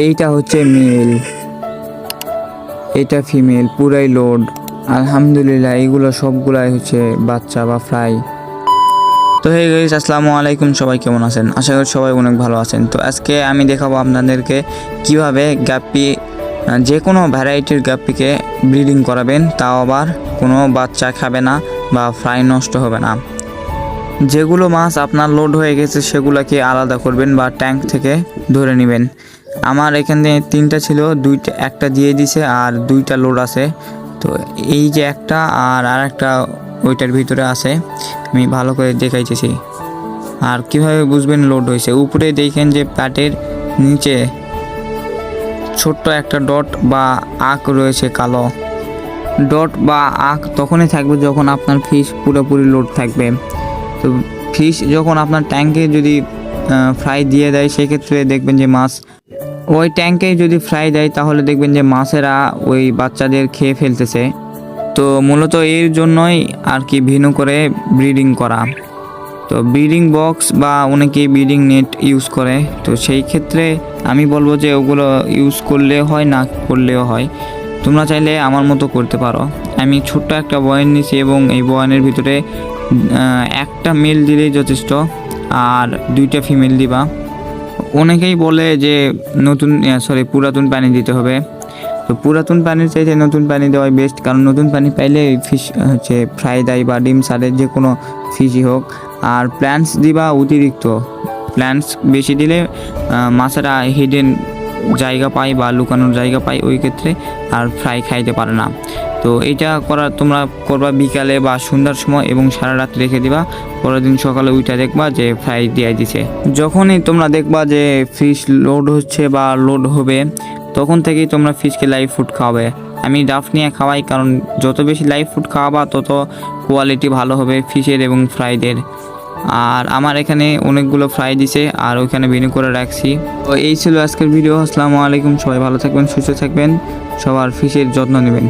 এইটা হচ্ছে মেল, এটা ফিমেল, পুরাই লোড। আলহামদুলিল্লাহ এইগুলো সবগুলাই হচ্ছে বাচ্চা বা ফ্রাই। তো হে গাইস, আসসালামু আলাইকুম, সবাই কেমন আছেন? আশা করি সবাই অনেক ভালো আছেন। তো আজকে আমি দেখাবো আপনাদেরকে কিভাবে গাপ্পি, যে কোনো ভ্যারাইটির গাপ্পিকে ব্রিডিং করাবেন, তাও আবার কোনো বাচ্চা খাবে না বা ফ্রাই নষ্ট হবে না। যেগুলো মাছ আপনার লোড হয়ে গেছে সেগুলোকে আলাদা করবেন বা ট্যাঙ্ক থেকে ধরে নেবেন। আমার এখানে 3টা ছিল, একটা দিয়ে দিছে আর 2টা লোড আছে। তো এই যে একটা আর একটা ওইটার ভিতরে আছে, আমি ভালো করে দেখাইতেছি। আর কিভাবে বুঝবেন লোড হয়েছে, উপরে দেখেন যে প্যাটের নিচে ছোট্ট একটা ডট বা আঁক রয়েছে, কালো ডট বা আঁক তখনই থাকবে যখন আপনার ফিশ পুরোপুরি লোড থাকবে। তো ফিশ যখন আপনার ট্যাঙ্কে যদি ফ্রাই দিয়ে দেয়, সেক্ষেত্রে দেখবেন যে মাছ ওই ট্যাঙ্কে যদি ফ্রাই দেয় তাহলে দেখবেন যে মাছেরা ওই বাচ্চাদের খেয়ে ফেলতেছে। তো মূলত এর জন্যই আর কি ভিন্ন করে ব্রিডিং করা। তো ব্রিডিং বক্স বা অনেকে ব্রিডিং নেট ইউজ করে, তো সেই ক্ষেত্রে আমি বলবো যে ওগুলো ইউজ করলে হয়, না করলেও হয়। তোমরা চাইলে আমার মতো করতে পারো। আমি ছোট্ট একটা বয়ান নিয়েছি এবং এই বয়ানের ভিতরে একটা মেল দিলেই যথেষ্ট আর 2টা ফিমেল দিবা। অনেকেই বলে যে পুরাতন পানি দিতে হবে। তো পুরাতন পানির চাইতে নতুন পানি দেওয়াই বেস্ট, কারণ নতুন পানি পাইলে ফিশ হচ্ছে ফ্রাই দেয় বা ডিম ছাড়ে, যে কোনো ফিশই হোক। আর প্ল্যান্টস দিবা অতিরিক্ত, প্ল্যান্টস বেশি দিলে মাছেরা হিডেন জায়গা পায় বা লুকানোর জায়গা পায়, ওই ক্ষেত্রে আর ফ্রাই খাইতে পারে না। তো এটা তোমরা করবা বিকালে বা সন্ধ্যার সময় এবং সারা রাত রেখে দিবা। পরের দিন সকালে উইটা দেখবা যে ফ্রাই দিয়ে দিছে। যখনই তোমরা দেখবা যে ফিশ লোড হচ্ছে বা লোড হবে, তখন থেকেই তোমরা ফিশকে লাইভ ফুড খাওয়াবে। আমি ডাফ নিয়ে খাওয়াই, কারণ যত বেশি লাইভ ফুড খাওয়াবা তত কোয়ালিটি ভালো হবে ফিশের এবং ফ্রাইদের। আর আমার এখানে অনেকগুলো ফ্রাই দিছে আর ওইখানে ভিন্ন করে রাখছি। তো এই ছিল আজকের ভিডিও। আসসালামু আলাইকুম, সবাই ভালো থাকবেন, সুস্থ থাকবেন, সবার ফিশের যত্ন নেবেন।